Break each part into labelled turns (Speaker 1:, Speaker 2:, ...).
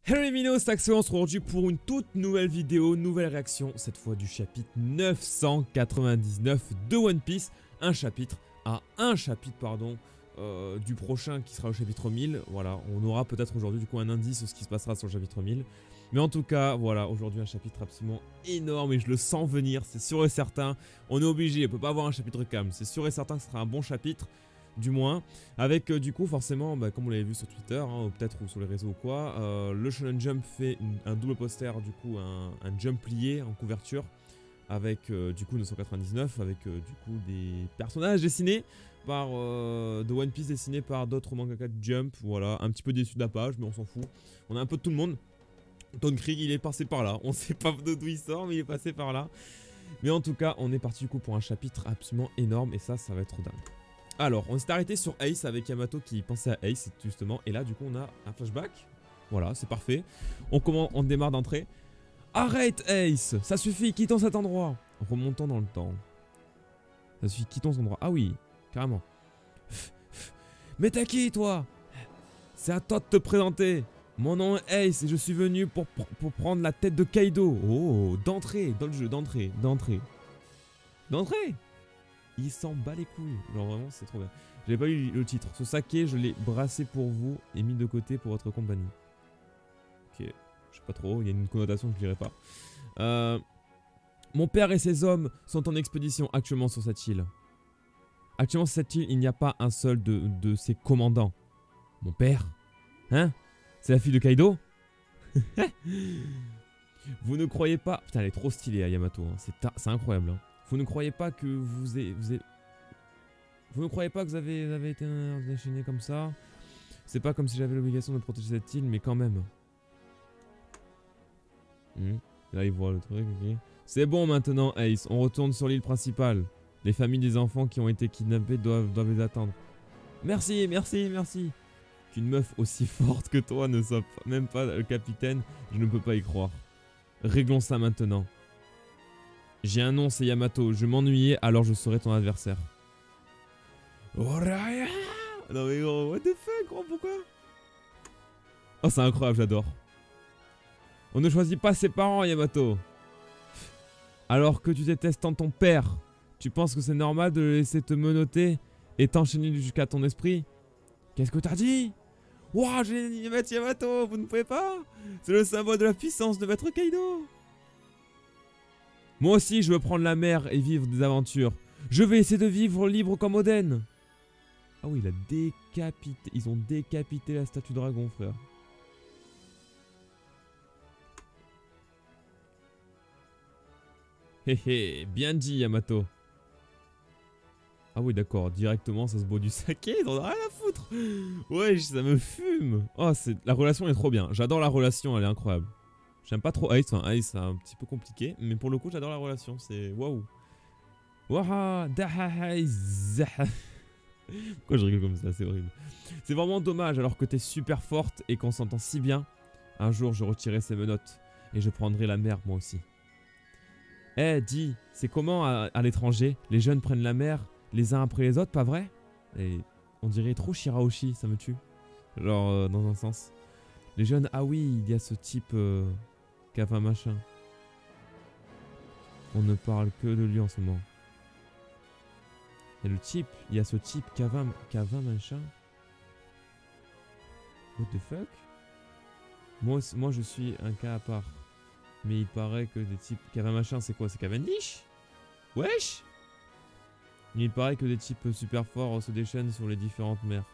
Speaker 1: Hello les minos, c'est Axel, on se retrouve aujourd'hui pour une toute nouvelle vidéo, nouvelle réaction, cette fois du chapitre 999 de One Piece. Un chapitre du prochain qui sera au chapitre 1000. Voilà, on aura peut-être aujourd'hui du coup un indice de ce qui se passera sur le chapitre 1000. Mais en tout cas, voilà, aujourd'hui un chapitre absolument énorme et je le sens venir, c'est sûr et certain. On est obligé, on peut pas avoir un chapitre calme, c'est sûr et certain que ce sera un bon chapitre. Du moins, avec du coup forcément, comme vous l'avez vu sur Twitter, ou peut-être ou sur les réseaux ou quoi, le Shonen Jump fait un double poster, du coup un jump plié en couverture, avec du coup 999, avec du coup des personnages dessinés par de One Piece, dessinés par d'autres mangaka de Jump, voilà, un petit peu déçu de la page, mais on s'en fout, on a un peu de tout le monde. Don Krieg il est passé par là, on sait pas d'où il sort, mais il est passé par là. Mais en tout cas, on est parti du coup pour un chapitre absolument énorme, et ça va être dingue. Alors, on s'est arrêté sur Ace avec Yamato qui pensait à Ace justement. Et là, du coup, on a un flashback. Voilà, c'est parfait. On démarre d'entrée. Arrête Ace, ça suffit, quittons cet endroit. Remontons dans le temps. Ça suffit, quittons cet endroit. Ah oui, carrément. Mais t'es qui toi? C'est à toi de te présenter. Mon nom est Ace et je suis venu pour prendre la tête de Kaido. Oh, d'entrée, dans le jeu, d'entrée. Il s'en bat les couilles, genre vraiment c'est trop bien. J'avais pas lu le titre. Ce saké, je l'ai brassé pour vous et mis de côté pour votre compagnie. Ok, je sais pas trop, il y a une connotation que je dirais pas. Mon père et ses hommes sont en expédition actuellement sur cette île. Actuellement sur cette île, il n'y a pas un seul de ses commandants. Mon père? Hein? C'est la fille de Kaido? Vous ne croyez pas... Putain, elle est trop stylée à Yamato, hein. C'est incroyable, hein. Vous ne croyez pas que vous ne croyez pas que vous avez été déchaîné comme ça? C'est pas comme si j'avais l'obligation de protéger cette île, mais quand même. Là, il voit le truc, ok. C'est bon maintenant, Ace. On retourne sur l'île principale. Les familles des enfants qui ont été kidnappés doivent les attendre. Merci, merci, merci. Qu'une meuf aussi forte que toi ne soit même pas le capitaine, je ne peux pas y croire. Réglons ça maintenant. J'ai un nom, c'est Yamato. Je m'ennuyais, alors je serai ton adversaire. Non mais gros, what the fuck, gros, pourquoi? Oh, c'est incroyable, j'adore. On ne choisit pas ses parents, Yamato. Alors que tu détestes tant ton père, tu penses que c'est normal de le laisser te menotter et t'enchaîner jusqu'à ton esprit? Qu'est-ce que t'as dit? Wouah, j'ai dit Maître Yamato, vous ne pouvez pas? C'est le symbole de la puissance de Maître Kaido. Moi aussi, je veux prendre la mer et vivre des aventures. Je vais essayer de vivre libre comme Oden. Ah oui, il a décapité. Ils ont décapité la statue dragon, frère. Hé hé, bien dit, Yamato. Ah oui, d'accord, directement, ça se boit du saké, ils en ont rien à foutre. Ouais, ça me fume. Oh, la relation est trop bien. J'adore la relation, elle est incroyable. J'aime pas trop Ace, enfin Ace c'est un petit peu compliqué, mais pour le coup j'adore la relation, c'est waouh. Waha, pourquoi je rigole comme ça, c'est horrible. C'est vraiment dommage alors que t'es super forte et qu'on s'entend si bien. Un jour je retirerai ces menottes et je prendrai la mer moi aussi. Eh, dis, c'est comment à l'étranger? Les jeunes prennent la mer les uns après les autres, pas vrai? Et on dirait trop Shirahoshi, ça me tue. Genre dans un sens. Les jeunes, ah oui, il y a ce type... Kava machin. On ne parle que de lui en ce moment. Et le type, il y a ce type Kava machin. What the fuck? Moi je suis un cas à part. Mais il paraît que des types Kava machin, c'est quoi? C'est Cavendish? Wesh! Il paraît que des types super forts se déchaînent sur les différentes mers.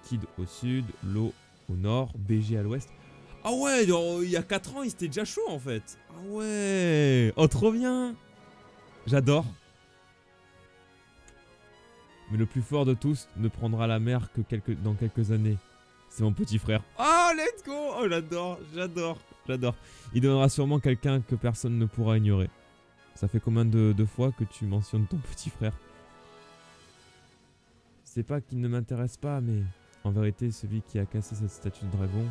Speaker 1: Kid au sud, Law au nord, BG à l'ouest. Ah ouais, il y a 4 ans, il était déjà chaud en fait. Ah ouais. Oh, trop bien. J'adore. Mais le plus fort de tous ne prendra la mer que dans quelques années. C'est mon petit frère. Oh, let's go. Oh, j'adore. Il donnera sûrement quelqu'un que personne ne pourra ignorer. Ça fait combien de fois que tu mentionnes ton petit frère? C'est pas qu'il ne m'intéresse pas, mais en vérité, celui qui a cassé cette statue de dragon...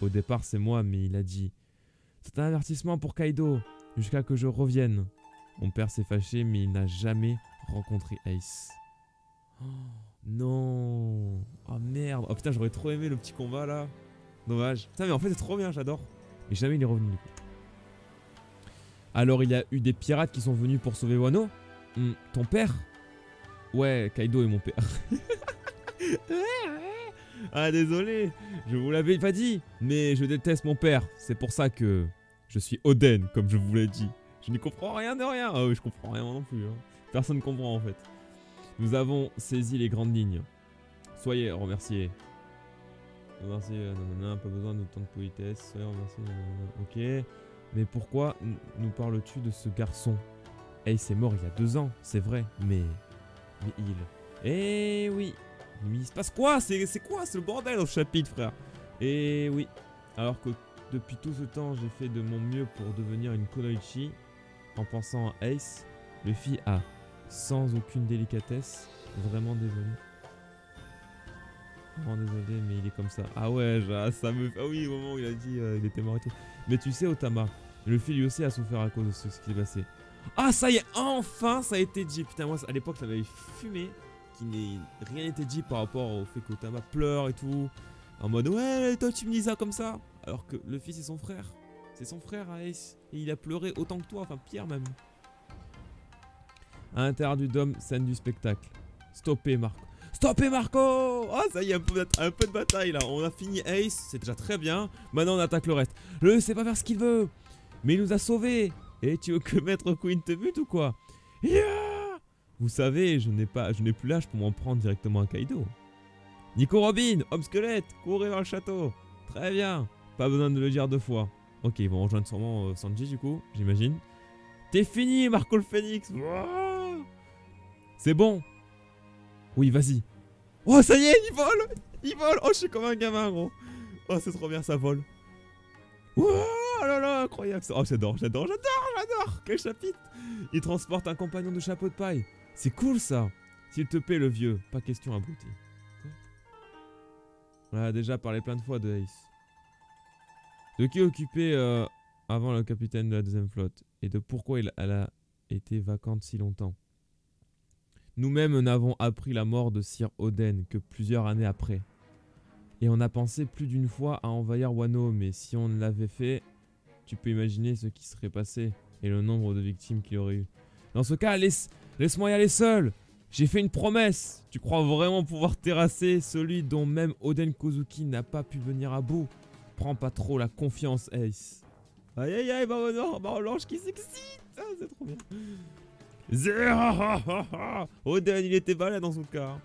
Speaker 1: Au départ, c'est moi, mais il a dit « C'est un avertissement pour Kaido, jusqu'à que je revienne. » Mon père s'est fâché, mais il n'a jamais rencontré Ace. Oh, non. Oh merde. Oh putain, j'aurais trop aimé le petit combat là. Dommage. Putain, mais en fait, c'est trop bien, j'adore. Et jamais il est revenu du coup. Alors, il y a eu des pirates qui sont venus pour sauver Wano. Ton père? Ouais, Kaido est mon père. Ah, désolé, je vous l'avais pas dit, mais je déteste mon père. C'est pour ça que je suis Oden, comme je vous l'ai dit. Je n'y comprends rien de rien. Ah oui, je comprends rien non plus. Hein. Personne ne comprend en fait. Nous avons saisi les grandes lignes. Soyez remerciés. Remerciés, nanana, pas besoin de tant de politesse. Soyez remerciés, nanana, ok. Mais pourquoi nous parles-tu de ce garçon? Hey, c'est mort il y a 2 ans, c'est vrai, mais il... Eh oui. Mais il se passe quoi? C'est quoi? C'est le bordel dans ce chapitre, frère. Et oui. Alors que depuis tout ce temps, j'ai fait de mon mieux pour devenir une Kunoichi. En pensant à Ace, Luffy a, sans aucune délicatesse, vraiment désolé. Vraiment désolé, mais il est comme ça. Ah ouais, ça me... Ah oui, au moment où il a dit il était mort et tout. Mais tu sais, Otama, Luffy lui aussi a souffert à cause de ce qui s'est passé. Ah, ça y est, enfin, ça a été dit. Putain, moi, à l'époque, ça m'avait fumé. Rien n'était dit par rapport au fait qu'Otama pleure et tout. En mode, ouais, toi, tu me dis ça comme ça. Alors que Luffy, c'est son frère. C'est son frère, Ace. Et il a pleuré autant que toi, enfin, pire même. À l'intérieur du dôme, scène du spectacle. Stoppez, Marco. Stoppez, Marco! Oh, ça y est, un peu de bataille, là. On a fini Ace, c'est déjà très bien. Maintenant, on attaque le reste. Le sait pas faire ce qu'il veut. Mais il nous a sauvés. Et tu veux que Maître Queen te bute ou quoi? Yeah! Vous savez, je n'ai plus l'âge pour m'en prendre directement à Kaido. Nico Robin, homme squelette, courez vers le château. Très bien, pas besoin de le dire 2 fois. Ok, ils vont rejoindre sûrement Sanji du coup, j'imagine. T'es fini, Marco le Phoenix. Wow. C'est bon. Oui, vas-y. Oh, ça y est, il vole. Il vole. Oh, je suis comme un gamin, gros. Oh, c'est trop bien, ça vole. Oh là là, incroyable. Oh, j'adore. Quel chapitre. Il transporte un compagnon de chapeau de paille. C'est cool ça. S'il te plaît, le vieux. Pas question abruti. On a déjà parlé plein de fois de Ace. De qui occupait avant le capitaine de la 2ème flotte. Et de pourquoi elle a été vacante si longtemps. Nous-mêmes n'avons appris la mort de Sir Oden que plusieurs années après. Et on a pensé plus d'une fois à envahir Wano. Mais si on l'avait fait, tu peux imaginer ce qui serait passé. Et le nombre de victimes qu'il y aurait eu. Dans ce cas, laisse-moi y aller seul. J'ai fait une promesse. Tu crois vraiment pouvoir terrasser celui dont même Oden Kozuki n'a pas pu venir à bout? Prends pas trop la confiance, Ace. Aïe aïe aïe, Barbe Blanche qui s'excite. Ah, c'est trop bien. Oden, il était balèze dans son cas.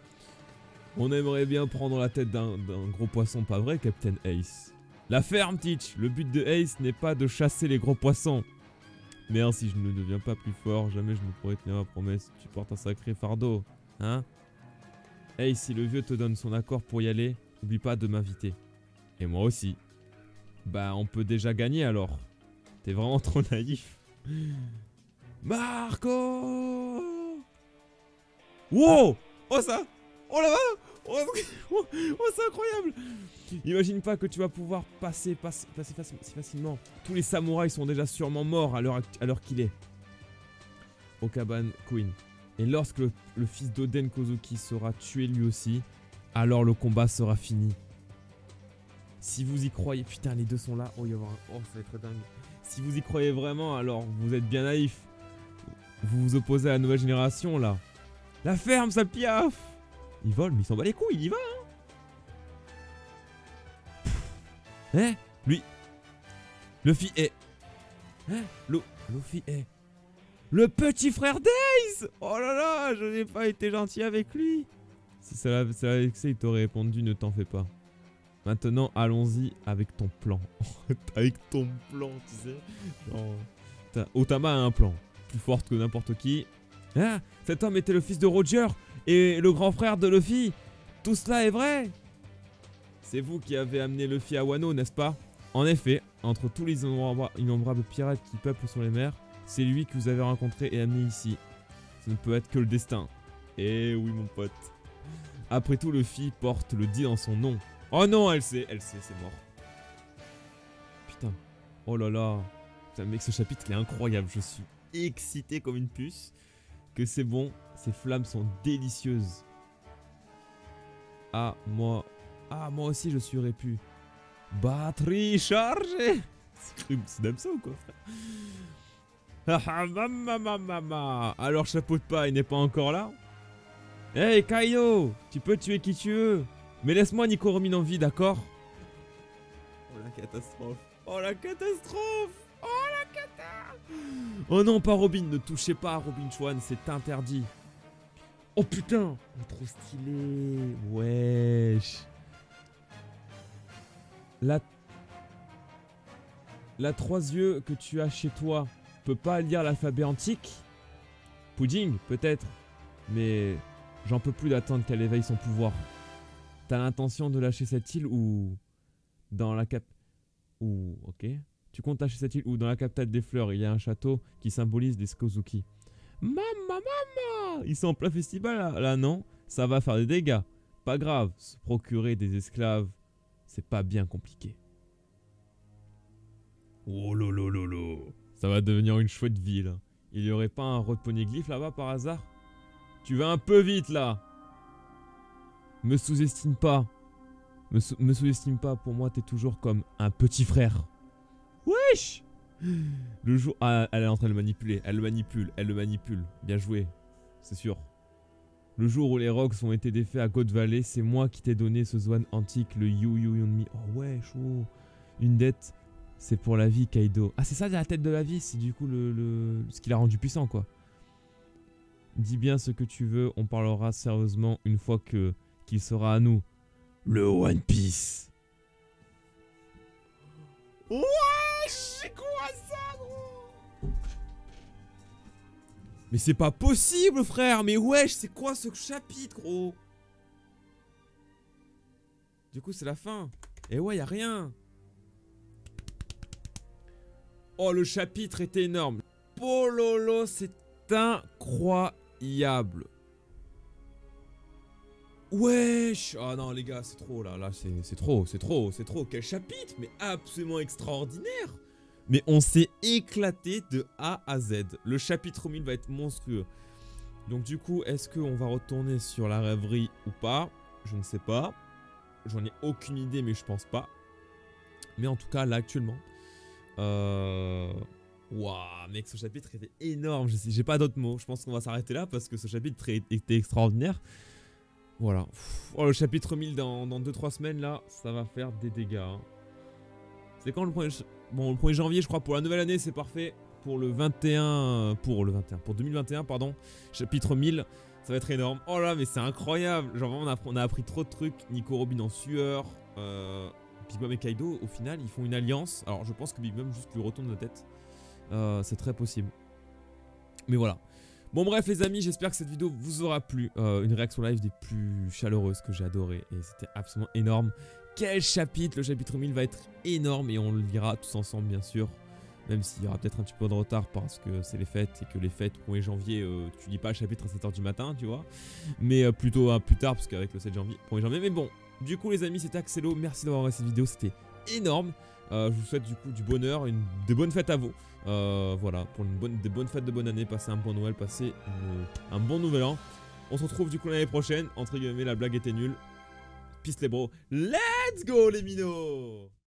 Speaker 1: On aimerait bien prendre la tête d'un gros poisson, pas vrai, Capitaine Ace? La ferme, Teach. Le but de Ace n'est pas de chasser les gros poissons. Merde, si je ne deviens pas plus fort, jamais je ne pourrai tenir ma promesse. Tu portes un sacré fardeau, hein? Hey, si le vieux te donne son accord pour y aller, n'oublie pas de m'inviter. Et moi aussi. Bah, on peut déjà gagner alors. T'es vraiment trop naïf. Marco! Wow! Oh ça! Oh là-bas! Oh, c'est incroyable! Imagine pas que tu vas pouvoir passer si facilement. Tous les samouraïs sont déjà sûrement morts à l'heure qu'il est. Okaban Queen. Et lorsque le fils d'Oden Kozuki sera tué lui aussi, alors le combat sera fini. Si vous y croyez... Putain, les deux sont là. Oh, il va y avoir un... Oh, ça va être dingue. Si vous y croyez vraiment, alors vous êtes bien naïf. Vous vous opposez à la nouvelle génération, là. La ferme, ça piaf! Il vole, mais il s'en bat les couilles, il y va, hein? Hein? Lui. Luffy est... Hein? Luffy est... Le petit frère d'Ace! Oh là là, je n'ai pas été gentil avec lui. Si ça l'avait vexé, il t'aurait répondu, ne t'en fais pas. Maintenant, allons-y avec ton plan. Avec ton plan, tu sais. Genre... Otama a un plan. Plus fort que n'importe qui. Ah, cet homme était le fils de Roger et le grand frère de Luffy. Tout cela est vrai. C'est vous qui avez amené Luffy à Wano, n'est-ce pas? En effet, entre tous les innombrables pirates qui peuplent sur les mers, c'est lui que vous avez rencontré et amené ici. Ce ne peut être que le destin. Eh oui, mon pote. Après tout, Luffy porte le dit dans son nom. Oh non, elle sait, c'est mort. Putain. Oh là là. Putain, mec, ce chapitre, il est incroyable. Je suis excité comme une puce. Que c'est bon. Ces flammes sont délicieuses. Ah, moi aussi, je suis répu. Batterie chargée. C'est même ça ou quoi, frère? Ah ah, mamma. Alors, chapeau de paille n'est pas encore là? Hey, Kaido, tu peux tuer qui tu veux. Mais laisse-moi Nico Robin en vie, d'accord? Oh la catastrophe. Oh la catastrophe. Oh la cata. Oh non, pas Robin, ne touchez pas à Robin Chuan, c'est interdit. Oh putain. Oh, trop stylé. Wesh. La 3 yeux que tu as chez toi peut pas lire l'alphabet antique? Pudding, peut-être. Mais j'en peux plus d'attendre qu'elle éveille son pouvoir. T'as l'intention de lâcher cette île ou dans la cap... Ou ok. Tu comptes lâcher cette île ou dans la capitale des fleurs, il y a un château qui symbolise les Skozuki. Maman. Ils sont en plein festival là, non? Ça va faire des dégâts. Pas grave, se procurer des esclaves, c'est pas bien compliqué. Oh lolo. Ça va devenir une chouette ville. Il y aurait pas un road poneglyph là-bas par hasard? Tu vas un peu vite là. Me sous-estime pas. Me sous-estime pas, pour moi t'es toujours comme un petit frère. Wesh. Le jour... Ah, elle est en train de le manipuler. Elle le manipule. Bien joué. C'est sûr. Le jour où les rocks ont été défaits à God Valley, c'est moi qui t'ai donné ce Zwan antique, le You Yonmi. Oh ouais, chaud. Une dette, c'est pour la vie, Kaido. Ah, c'est ça la tête de la vie, c'est du coup ce qui l'a rendu puissant, quoi. Dis bien ce que tu veux, on parlera sérieusement une fois qu'il sera à nous. Le One Piece. Ouais, c'est quoi ça, gros? Mais c'est pas possible, frère. Mais wesh, c'est quoi ce chapitre, gros? Du coup, c'est la fin. Et ouais, y a rien. Oh, le chapitre était énorme. Pololo, c'est incroyable. Wesh. Oh non, les gars, c'est trop, là. Là, c'est trop. Quel chapitre? Mais absolument extraordinaire. Mais on s'est éclaté de A à Z. Le chapitre 1000 va être monstrueux. Donc du coup, est-ce qu'on va retourner sur la rêverie ou pas? Je ne sais pas. J'en ai aucune idée, mais je pense pas. Mais en tout cas, là, actuellement... Waouh, mec, ce chapitre était énorme. J'ai pas d'autres mots. Je pense qu'on va s'arrêter là parce que ce chapitre était extraordinaire. Voilà. Oh, le chapitre 1000 dans 2-3 semaines, là, ça va faire des dégâts. Hein. C'est quand le 1er... Bon, le 1er janvier, je crois, pour la nouvelle année, c'est parfait. Pour le 21... Pour 2021, pardon. Chapitre 1000, ça va être énorme. Oh là, mais c'est incroyable. Genre, vraiment, on a appris trop de trucs. Nico Robin en sueur. Big Mom et Kaido, au final, ils font une alliance. Alors, je pense que Big Mom juste lui retourne la tête. C'est très possible. Mais voilà. Bon bref les amis, j'espère que cette vidéo vous aura plu. Une réaction live des plus chaleureuses que j'ai adoré. Et c'était absolument énorme. Quel chapitre! Le chapitre 1000 va être énorme et on le lira tous ensemble bien sûr. Même s'il y aura peut-être un petit peu de retard parce que c'est les fêtes et que les fêtes 1er janvier, tu lis pas le chapitre à 7 h du matin, tu vois. Mais plutôt plus tard parce qu'avec le 7 janvier, 1er janvier. Mais bon, du coup les amis, c'était Axelo. Merci d'avoir regardé cette vidéo, c'était énorme. Je vous souhaite du coup du bonheur, de bonnes fêtes à vous. Voilà, pour des bonnes fêtes de bonne année, passez un bon Noël, passez un bon nouvel an. On se retrouve du coup l'année prochaine. Entre guillemets, la blague était nulle. Peace les bros. Let's go les minos!